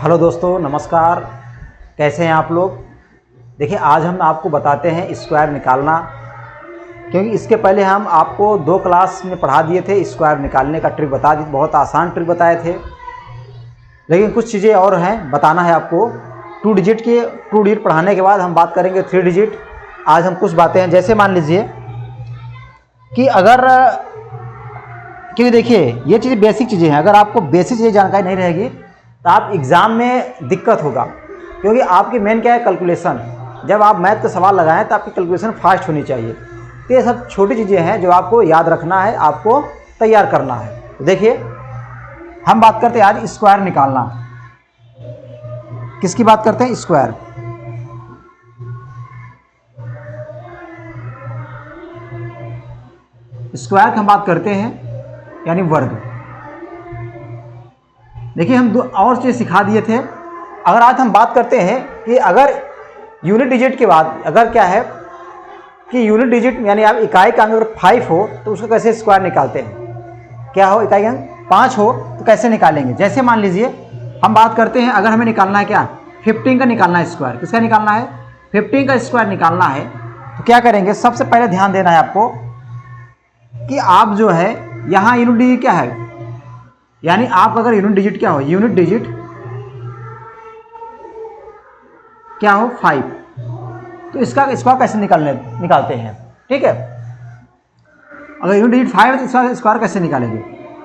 Hello दोस्तों, नमस्कार। कैसे हैं आप लोग। देखिए, आज हम आपको बताते हैं स्क्वायर निकालना, क्योंकि इसके पहले हम आपको 2 क्लास में पढ़ा दिए थे। स्क्वायर निकालने का ट्रिक बता दी, बहुत आसान ट्रिक बताए थे, लेकिन कुछ चीज़ें और हैं बताना है आपको। 2 डिजिट पढ़ाने के बाद हम बात करेंगे 3 डिजिट। आज हम कुछ बातें हैं, जैसे मान लीजिए कि क्योंकि देखिए ये चीज़ें बेसिक चीज़ें हैं। अगर आपको बेसिक चीज़ें जानकारी नहीं रहेगी तो आप एग्ज़ाम में दिक्कत होगा, क्योंकि आपकी मेन क्या है, कैलकुलेशन। जब आप मैथ का सवाल लगाएं तो आपकी कैलकुलेशन फास्ट होनी चाहिए। तो ये सब छोटी चीज़ें हैं जो आपको याद रखना है, आपको तैयार करना है। तो देखिए, हम बात करते हैं आज स्क्वायर निकालना। किसकी बात करते हैं? स्क्वायर। स्क्वायर की हम बात करते हैं, यानी वर्ग। देखिए, हम 2 और चीज़ सिखा दिए थे। अगर आज हम बात करते हैं कि अगर यूनिट डिजिट के बाद अगर क्या है कि यूनिट डिजिट यानी आप इकाई का अंक अगर 5 हो तो उसको कैसे स्क्वायर निकालते हैं। क्या हो, इकाई अंक 5 हो तो कैसे निकालेंगे। जैसे मान लीजिए हम बात करते हैं, अगर हमें निकालना है क्या, 15 का निकालना है स्क्वायर। किसका निकालना है? 15 का स्क्वायर निकालना है। तो क्या करेंगे, सबसे पहले ध्यान देना है आपको कि आप जो है यहाँ यूनिट डिजिट क्या है, यानी आप अगर यूनिट डिजिट क्या हो, यूनिट डिजिट क्या हो 5, तो इसका स्क्वायर कैसे निकालते हैं। ठीक है, अगर यूनिट डिजिट 5 है तो इसका स्क्वायर कैसे निकालेंगे।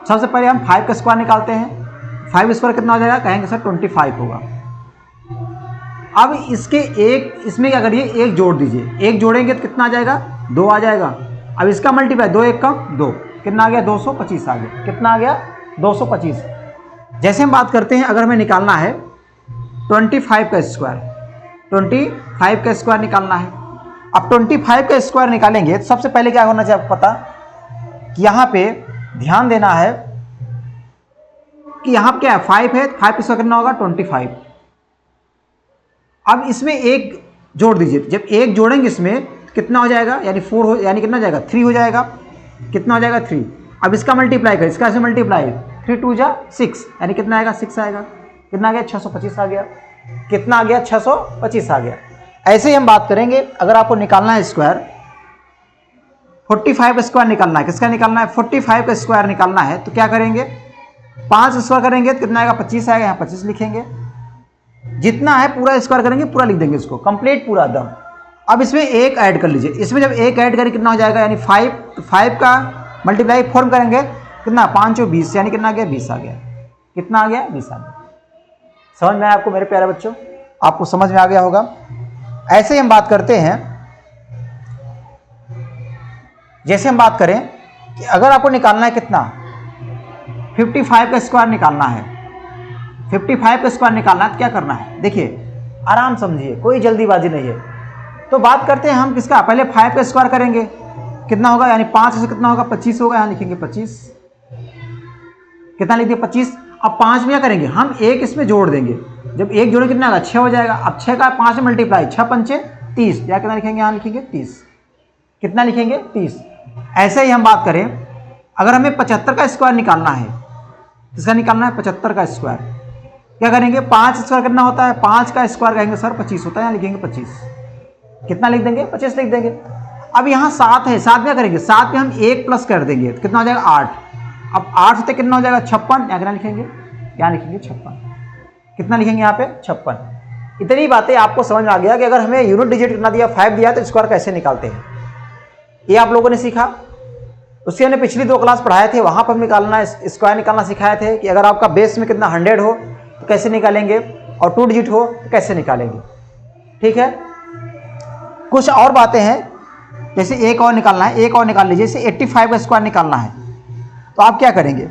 सबसे पहले हम 5 का स्क्वायर निकालते हैं। 5 स्क्वायर कितना हो जाएगा, कहेंगे सर 25 होगा। अब इसमें क्या करिए, 1 जोड़ दीजिए। 1 जोड़ेंगे तो कितना आ जाएगा, 2 आ जाएगा। अब इसका मल्टीप्लाई 2 1 का 2, कितना आ गया, 225 आ गया। कितना आ गया, 225। जैसे हम बात करते हैं, अगर हमें निकालना है 25 का स्क्वायर, 25 का स्क्वायर निकालना है। अब 25 का स्क्वायर निकालेंगे तो सबसे पहले क्या होना चाहिए आपको पता, कि यहाँ पे ध्यान देना है कि यहाँ पे क्या है, 5 है, 5 का स्क्वायर कितना होगा, 25। अब इसमें 1 जोड़ दीजिए। जब 1 जोड़ेंगे इसमें तो कितना हो जाएगा, यानी 4 हो, यानी कितना हो जाएगा, 3 हो जाएगा। कितना हो जाएगा, 3। अब इसका मल्टीप्लाई करें, इसका से मल्टीप्लाई 3 2 जा 6, यानी कितना आएगा, 6 आएगा। कितना आ गया, 625 आ गया। कितना आ गया, 625 आ गया। ऐसे ही हम बात करेंगे, अगर आपको निकालना है स्क्वायर, 45 का स्क्वायर निकालना है। किसका निकालना है, 45 का स्क्वायर निकालना है। तो क्या करेंगे, 5 स्क्वायर करेंगे तो कितना आएगा, 25 आएगा। यहाँ 25 लिखेंगे। जितना है पूरा स्क्वायर करेंगे, पूरा लिख देंगे इसको, कंप्लीट पूरा दम। अब इसमें 1 ऐड कर लीजिए। इसमें जब 1 ऐड करें कितना हो जाएगा, यानी 5, तो 5 का मल्टीप्लाई 4 करेंगे, कितना, 5 और 20, यानी कितना आ गया, 20 आ गया। कितना आ गया, 20 आ गया। समझ में आया आपको मेरे प्यारे बच्चों, आपको समझ में आ गया होगा। ऐसे ही हम बात करते हैं, जैसे हम बात करें कि अगर आपको निकालना है कितना, 55 का स्क्वायर निकालना है। 55 का स्क्वायर निकालना है तो क्या करना है, देखिए आराम समझिए, कोई जल्दीबाजी नहीं है। तो बात करते हैं हम किसका, पहले 5 का स्क्वायर करेंगे, कितना होगा, यानी 5 से कितना होगा, 25 होगा। यहाँ लिखेंगे 25। कितना लिख दिया, 25। अब 5 में क्या करेंगे, हम 1 इसमें जोड़ देंगे। जब 1 जोड़े कितना आएगा, 6 हो जाएगा। अब 6 का 5 में मल्टीप्लाई, 6 पंचे 30, या कितना लिखेंगे, यहाँ लिखेंगे 30। कितना लिखेंगे, 30। ऐसे ही हम बात करें, अगर हमें 75 का स्क्वायर निकालना है, इसका निकालना है 75 का स्क्वायर, क्या करेंगे, 5 स्क्वायर कितना होता है, 5 का स्क्वायर कहेंगे सर 25 होता है। यहाँ लिखेंगे 25। कितना लिख देंगे, 25 लिख देंगे। अब यहाँ 7 है, 7 में क्या करेंगे, 7 में हम 1 प्लस कर देंगे तो कितना हो जाएगा, 8। अब 8 से कितना हो जाएगा, 56। यहाँ कितना लिखेंगे, यहाँ लिखेंगे 56। कितना लिखेंगे यहाँ पे, 56। इतनी बातें आपको समझ में आ गया कि अगर हमें यूनिट डिजिट कितना दिया, 5 दिया, तो स्क्वायर कैसे निकालते हैं, ये आप लोगों ने सीखा। उसके हमने पिछली 2 क्लास पढ़ाए थे, वहाँ पर निकालना, स्क्वायर निकालना सिखाए थे कि अगर आपका बेस में कितना 100 हो तो कैसे निकालेंगे, और 2 डिजिट हो तो कैसे निकालेंगे। ठीक है, कुछ और बातें हैं, जैसे एक और निकालना है, एक और निकाल लीजिए। जैसे 85 का स्क्वायर निकालना है तो आप क्या करेंगे,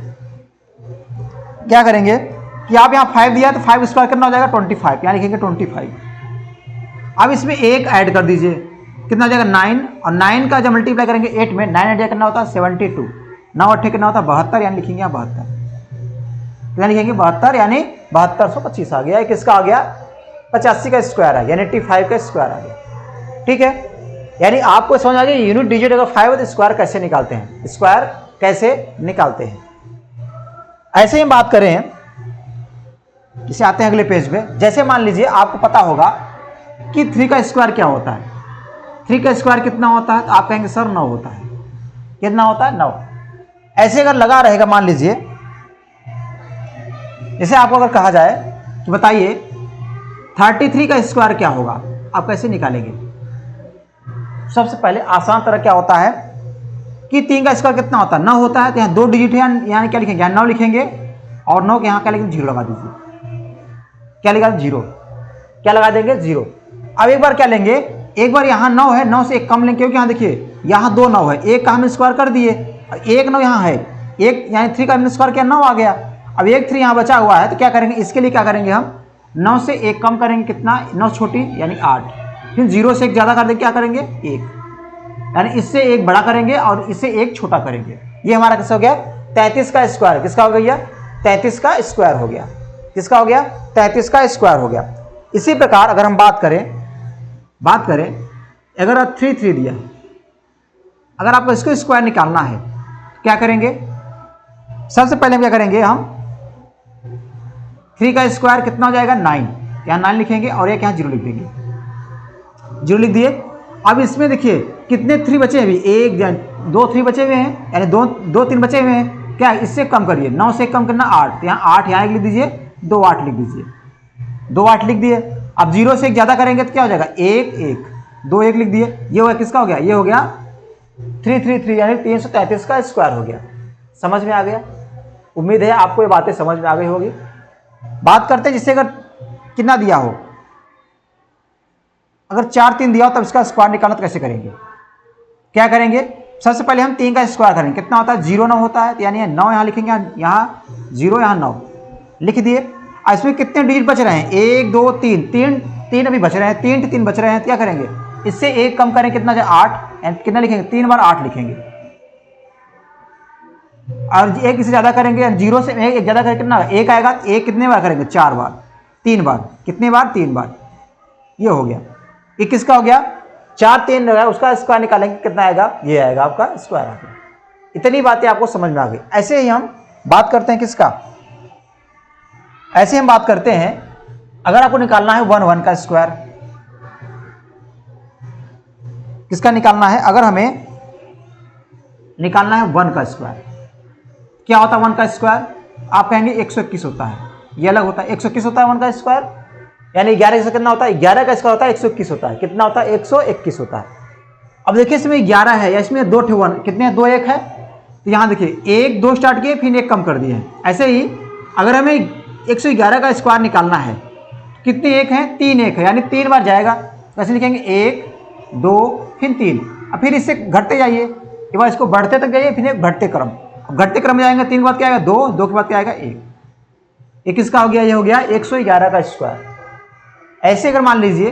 कि आप यहाँ 5 दिया तो 5 स्क्वायर कितना हो जाएगा, 25। यहाँ लिखेंगे 25। अब इसमें 1 ऐड कर दीजिए, कितना हो जाएगा, 9। और 9 का जब मल्टीप्लाई करेंगे 8 में, 9 ऐड करना होता है 72। 9 8 कितना होता है, 72, यानी लिखेंगे यहाँ 72। कितना लिखेंगे, 72, यानी 7225 आ गया। किसका आ गया, 85 का स्क्वायर है, यानी 85 का स्क्वायर आ गया। ठीक है, यानी आपको समझ आ गया यूनिट डिजिट अगर 5 है तो स्क्वायर कैसे निकालते हैं, स्क्वायर कैसे निकालते हैं। ऐसे ही बात करें इसे आते हैं अगले पेज पे। जैसे मान लीजिए आपको पता होगा कि 3 का स्क्वायर क्या होता है। 3 का स्क्वायर कितना होता है? तो आप कहेंगे सर 9 होता है। कितना होता है? 9। ऐसे अगर लगा रहेगा, मान लीजिए जैसे आपको अगर कहा जाए कि बताइए 33 का स्क्वायर क्या होगा, आप कैसे निकालेंगे? सबसे पहले आसान तरह क्या होता है कि 3 का स्क्वायर कितना होता है? 9 होता है। तो यहाँ 2 डिजिट है, यानी क्या लिखेंगे? यहाँ 9 लिखेंगे और 9 के यहाँ क्या लिखेंगे? 0 लगा दीजिए। क्या लगा? 0। क्या लगा देंगे? 0। अब एक बार क्या लेंगे, एक बार यहाँ 9 है, 9 से एक कम लेंगे, क्योंकि यहाँ देखिए यहाँ 2 9 है, एक का हम स्क्वायर कर दिए, एक 9 यहाँ है, एक यानी 3 का हमने स्क्वायर किया 9 आ गया। अब एक 3 यहाँ बचा हुआ है, तो क्या करेंगे? इसके लिए क्या करेंगे? हम 9 से एक कम करेंगे, कितना? 9 छोटी यानी 8। फिर 0 से एक ज़्यादा कर देंगे, क्या करेंगे? 1, यानी इससे एक बड़ा करेंगे और इससे एक छोटा करेंगे। ये हमारा किसका हो गया? 33 का स्क्वायर। किसका हो गया? 33 का स्क्वायर हो गया। किसका हो गया? 33 का स्क्वायर हो गया। इसी प्रकार अगर हम बात करें अगर 3 दिया, अगर आपको इसको स्क्वायर निकालना है तो क्या करेंगे? सबसे पहले हम क्या करेंगे? हम 3 का स्क्वायर कितना हो जाएगा? 9। यहाँ 9 लिखेंगे और एक यहाँ 0 लिख देंगे। 0 लिख दिए। अब इसमें देखिए कितने 3 बचे हैं? अभी 1 2 3 बचे हुए हैं, यानी 2 3 बचे हुए हैं। क्या इससे कम करिए? 9 से कम करना 8, तो यहाँ 8 यहाँ एक लिख दीजिए, 2 8 लिख दीजिए, 2 8 लिख दिए। अब 0 से एक ज़्यादा करेंगे तो क्या हो जाएगा? 1 1, 2 1 लिख दिए। ये हो गया, किसका हो गया? ये हो गया 333, यानी 333 का स्क्वायर हो गया। समझ में आ गया? उम्मीद है आपको ये बातें समझ में आ गई होगी। बात करते हैं जिससे अगर कितना दिया हो, अगर 4 3 दिया हो तब इसका स्क्वायर निकालना तो कैसे करेंगे? क्या करेंगे? सबसे पहले हम 3 का स्क्वायर करेंगे। कितना होता है? 0 9 होता है, तो यानी 9 यहाँ लिखेंगे, यहाँ 0 यहाँ 9 लिख दिए। इसमें कितने डिजिट बच रहे हैं? 1 2 3 अभी बच रहे हैं, 3 बच रहे हैं। तो क्या करेंगे? इससे एक कम करें, कितना जाए? 8। कितना लिखेंगे? 3 बार 8 लिखेंगे। और एक इससे ज़्यादा करेंगे, 0 से एक ज़्यादा करेंगे, कितना? 1 आएगा। 1 कितने बार करेंगे? 4 बार, 3 बार। कितने बार? 3 बार। ये हो गया। ये किसका हो गया? 4 3 है, उसका स्क्वायर निकालेंगे, कितना आएगा? ये आएगा आपका स्क्वायर आ गया। इतनी बातें आपको समझ में आ गई। ऐसे ही हम बात करते हैं किसका? ऐसे हम बात करते हैं अगर आपको निकालना है 1 1 का स्क्वायर। किसका निकालना है? अगर हमें निकालना है 1 का स्क्वायर, क्या होता है 1 का स्क्वायर? आप कहेंगे 121 होता है। ये अलग होता है, 121 होता है 1 का स्क्वायर, यानी 11 से कितना होता है? 11 का स्क्वायर होता है 121 होता है। कितना होता है? 121 होता है। अब देखिए इसमें 11 है या इसमें 2 1, कितने? 2 1 है, तो यहाँ देखिए 1 2 स्टार्ट किए, फिर 1 कम कर दिए हैं। ऐसे ही अगर हमें 111 का स्क्वायर निकालना है, कितने 1 हैं? 3 1 है, यानी 3 बार जाएगा। कैसे लिखेंगे? 1 2 फिर 3, अब फिर इससे घटते जाइए, एक बार इसको बढ़ते तक जाइए, फिर घटते क्रम। घटते क्रम में जाएंगे, 3 के बाद क्या आएगा? 2, 2 के बाद क्या आएगा? 1। ये किसका हो गया? ये हो गया 111 का स्क्वायर। ऐसे अगर मान लीजिए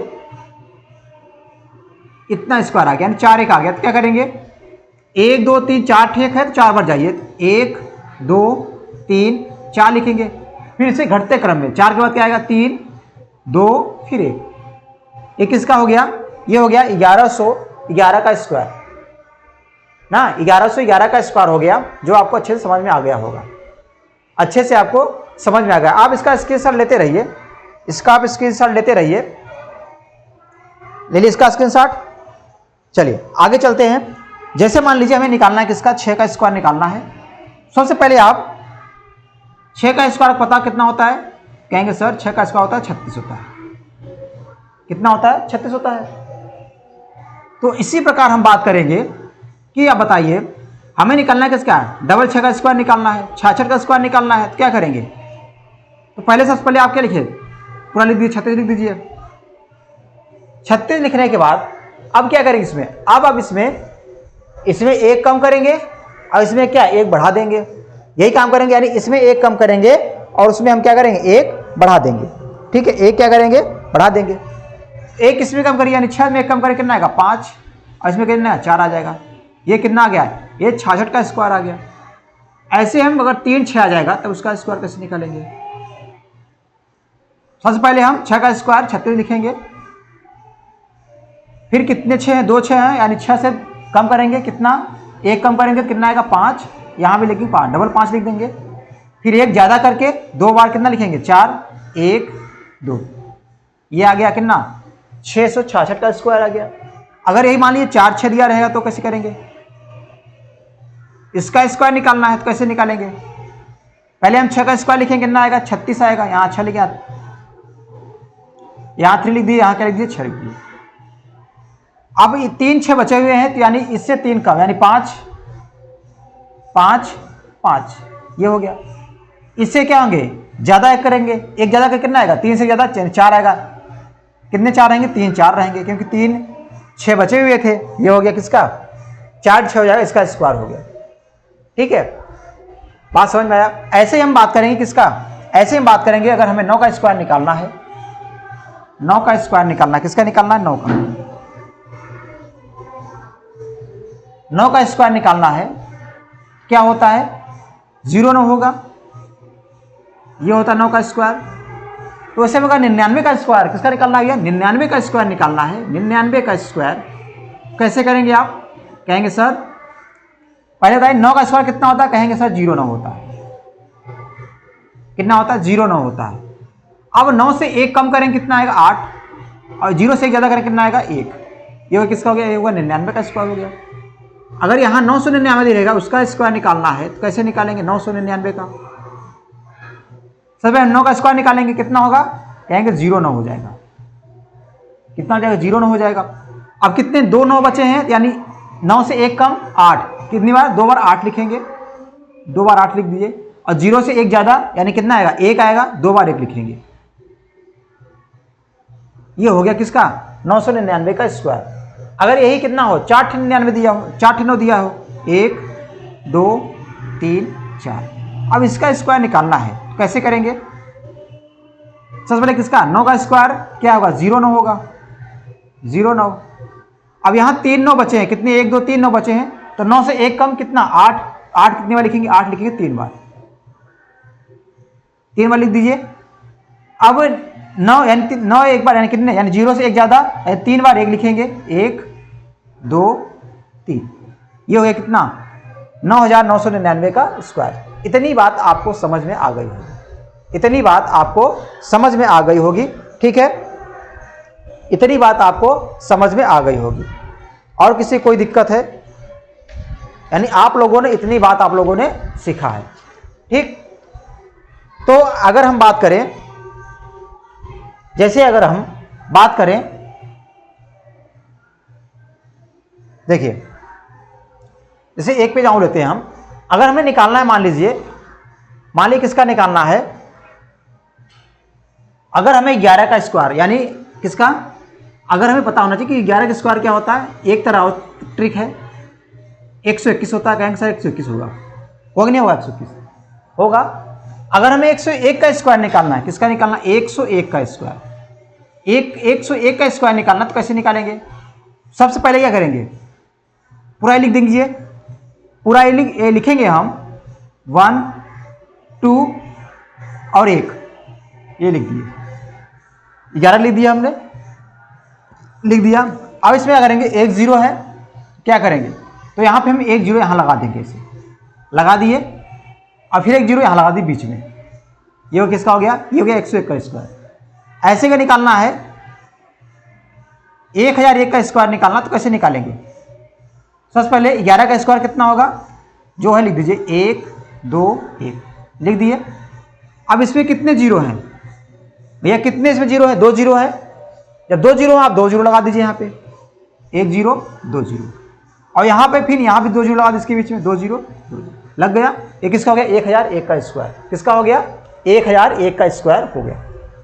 इतना स्क्वायर आ गया, यानी 4 1 आ गया, तो क्या करेंगे? 1 2 3 4 ठीक है, तो 4 बार जाइए, 1 2 3 4 लिखेंगे। फिर इसे घटते क्रम में 4 के बाद क्या आएगा? 3 2 फिर 1। ये किसका हो गया? ये हो गया 1111 का स्क्वायर ना, 1111 का स्क्वायर हो गया, जो आपको अच्छे से समझ में आ गया होगा। अच्छे से आपको समझ में आ गया। आप इसका स्क्रीनशॉट लेते रहिए, इसका आप स्क्रीनशॉट लेते रहिए। ले लीजिए इसका स्क्रीनशॉट। चलिए आगे चलते हैं। जैसे मान लीजिए हमें निकालना है किसका? 6 का स्क्वायर निकालना है। सबसे पहले आप 6 का स्क्वायर पता कितना होता है? कहेंगे सर 6 का स्क्वायर होता है 36 होता है। कितना होता है? 36 होता है। तो इसी प्रकार हम बात करेंगे कि आप बताइए हमें निकालना है किसका? डबल 6 का स्क्वायर निकालना है, 66 का स्क्वायर निकालना है। तो क्या करेंगे? तो पहले सबसे पहले आप क्या लिखिए? पूरा लिख दीजिए, 36 लिख दीजिए। 36 लिखने के बाद अब क्या करेंगे इसमें? अब आप इसमें 1 कम करेंगे और इसमें क्या? 1 बढ़ा देंगे। यही काम करेंगे, यानी इसमें 1 कम करेंगे और उसमें हम क्या करेंगे? 1 बढ़ा देंगे। ठीक है, 1 क्या करेंगे? बढ़ा देंगे। 1 इसमें कम करिए, यानी 6 में 1 कम करें, कितना आएगा? 5, और इसमें कितना? 4 आ जाएगा। ये कितना आ गया? ये 66 का स्क्वायर आ गया। ऐसे हम अगर 3 6 आ जाएगा तब उसका स्क्वायर कैसे निकालेंगे? सबसे पहले हम 6 का स्क्वायर 36 लिखेंगे, फिर कितने 6 हैं? 2 6 हैं, यानी 6 से कम करेंगे, कितना? 1 कम करेंगे, कितना आएगा? 5। यहाँ भी लिखेंगे 5, डबल 5 लिख देंगे। फिर 1 ज़्यादा करके 2 बार कितना लिखेंगे? 4, 1 2, ये आ गया कितना 666 का स्क्वायर आ गया। अगर यही मान लीजिए 4 6 दिया रहेगा तो कैसे करेंगे, इसका स्क्वायर निकालना है तो कैसे निकालेंगे, पहले हम 6 का स्क्वायर लिखेंगे, कितना आएगा 36 आएगा, यहाँ 6 लिखे, यहाँ 3 लिख दिए, यहाँ क्या लिख दिए 6 लिख दिए। अब ये 3 6 बचे हुए हैं तो यानी इससे 3 कम, यानी 5 5 5, ये हो गया। इससे क्या होंगे, ज्यादा एक करेंगे, एक ज्यादा का कितना आएगा, 3 से ज्यादा 4 आएगा, कितने 4 रहेंगे 3 4 रहेंगे, क्योंकि 3 6 बचे हुए थे, ये हो गया किसका 4 6 हो जाएगा, इसका स्क्वायर हो गया। ठीक है, बात समझ में आया। ऐसे ही हम बात करेंगे किसका, ऐसे हम बात करेंगे अगर हमें 9 का स्क्वायर निकालना है, 9 का स्क्वायर निकालना है, किसका निकालना है 9 का, 9 का स्क्वायर निकालना है, क्या होता है 0 9 होगा, ये होता है 9 का स्क्वायर। तो वैसे होगा 99 का स्क्वायर, किसका निकालना है, 99 का स्क्वायर निकालना है। 99 का स्क्वायर कैसे करेंगे, आप कहेंगे सर पहले बताइए 9 का स्क्वायर कितना होता है, कहेंगे सर 0 9 होता है, कितना होता है 0 9 होता है। अब 9 से 1 कम करेंगे कितना आएगा 8, और 0 से 1 ज्यादा करें कितना आएगा 1, ये किसका हो गया, ये होगा 99 का स्क्वायर हो गया। अगर यहाँ 999 रहेगा उसका स्क्वायर निकालना है तो कैसे निकालेंगे 999 का, सब 9 का स्क्वायर निकालेंगे, कितना होगा, कहेंगे 0 9 हो जाएगा, कितना हो जाएगा 0 9 हो जाएगा। अब कितने 2 9 बचे हैं, यानी 9 से 1 कम 8, कितनी बार 2 बार 8 लिखेंगे, 2 बार 8 लिख दीजिए, और 0 से 1 ज्यादा यानी कितना आएगा 1 आएगा, 2 बार 1 लिखेंगे, ये हो गया किसका 999 का स्क्वायर। अगर यही कितना हो 4 99 दिया हो, 4 9 दिया हो, 1 2 3 4, अब इसका स्क्वायर निकालना है तो कैसे करेंगे, सबसे पहले किसका 9 का स्क्वायर क्या होगा 0 9 होगा, 0 9। अब यहाँ 3 9 बचे हैं, कितने 1 2 3 9 बचे हैं, तो 9 से 1 कम कितना 8, 8 कितनी बार लिखेंगे 8 लिखेंगे 3 बार, 3 बार लिख दीजिए। अब 9 यानी 9 एक बार यानी कितने, यानी 0 से 1 ज्यादा, 3 बार 1 लिखेंगे, 1 2 3, ये हो गया कितना 9999 का स्क्वायर। इतनी बात आपको समझ में आ गई होगी, इतनी बात आपको समझ में आ गई होगी, ठीक है, इतनी बात आपको समझ में आ गई होगी। और किसी कोई दिक्कत है, यानी आप लोगों ने इतनी बात आप लोगों ने सीखा है, ठीक। तो अगर हम बात करें, जैसे अगर हम बात करें, देखिए जैसे एक पेज और लेते हैं हम, अगर हमें निकालना है मान लीजिए किसका निकालना है, अगर हमें 11 का स्क्वायर यानी किसका, अगर हमें पता होना चाहिए कि 11 का स्क्वायर क्या होता है, एक तरह ट्रिक है 121 होता है, कहेंगे सर 121 होगा नहीं होगा 121 होगा। अगर हमें 101 का स्क्वायर निकालना है, किसका निकालना 101 का स्क्वायर, 101 का स्क्वायर निकालना तो कैसे निकालेंगे, सबसे पहले क्या करेंगे पूरा लिख देंगे, पूरा लिखेंगे हम 1 2 और 1, ये लिख दिए, 11 लिख दिया हमने, लिख दिया। अब इसमें क्या करेंगे 1 0 है, क्या करेंगे तो यहाँ पे हम 1 0 यहाँ लगा देंगे, ऐसे लगा दिए, और फिर 1 0 यहाँ लगा दिए बीच में, ये किसका हो गया, ये हो गया 101 का स्क्वायर। ऐसे का निकालना है 1001 का स्क्वायर निकालना तो कैसे निकालेंगे, सबसे पहले 11 का स्क्वायर कितना होगा जो है लिख दीजिए 1 2 1 लिख दिए। अब इसमें कितने जीरो हैं भैया, कितने इसमें जीरो है, 2 जीरो है, जब 2 जीरो आप 2 जीरो लगा दीजिए यहाँ पे, 1 0 2 0, और यहाँ पे फिर यहाँ भी 2 जीरो लगा दीजिए, इसके बीच में 2 0 2 0 लग गया। ये किसका हो गया 1001 का स्क्वायर, किसका हो गया 1001 का स्क्वायर हो गया,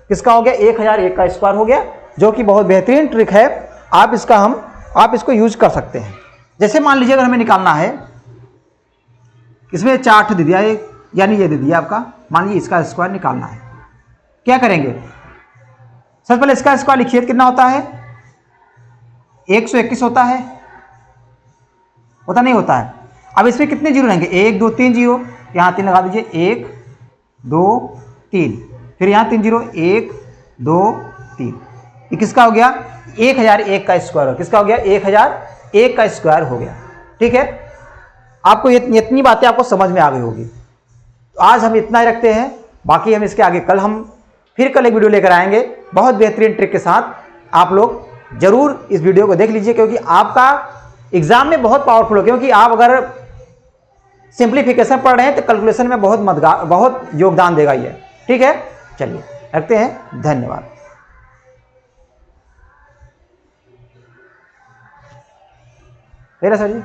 किसका हो गया 1001 का स्क्वायर हो गया, जो कि बहुत बेहतरीन ट्रिक है, आप इसको यूज कर सकते हैं। जैसे मान लीजिए अगर हमें निकालना है, इसमें 4 दे दिया, यानी ये दे दिया आपका, मान लीजिए इसका स्क्वायर निकालना है, क्या करेंगे सबसे पहले इसका स्क्वायर लिखिए, कितना होता है 121 होता है, होता नहीं होता है। अब इसमें कितने जीरो रहेंगे 1 2 3 जीरो, यहाँ 3 लगा दीजिए, 1 2 3, फिर यहाँ 3 जीरो, 1 2 3, ये किसका हो गया 1001 का स्क्वायर हो, किसका हो गया 1001 का स्क्वायर हो गया, ठीक है। आपको इतनी बातें आपको समझ में आ गई होगी। तो आज हम इतना ही रखते हैं, बाकी हम इसके आगे कल हम फिर कल एक वीडियो लेकर आएंगे बहुत बेहतरीन ट्रिक के साथ। आप लोग जरूर इस वीडियो को देख लीजिए, क्योंकि आपका एग्जाम में बहुत पावरफुल हो, क्योंकि आप अगर सिंप्लीफिकेशन पढ़ रहे हैं तो कैलकुलेशन में बहुत योगदान देगा ये। ठीक है, चलिए रखते हैं, धन्यवाद। सर जी।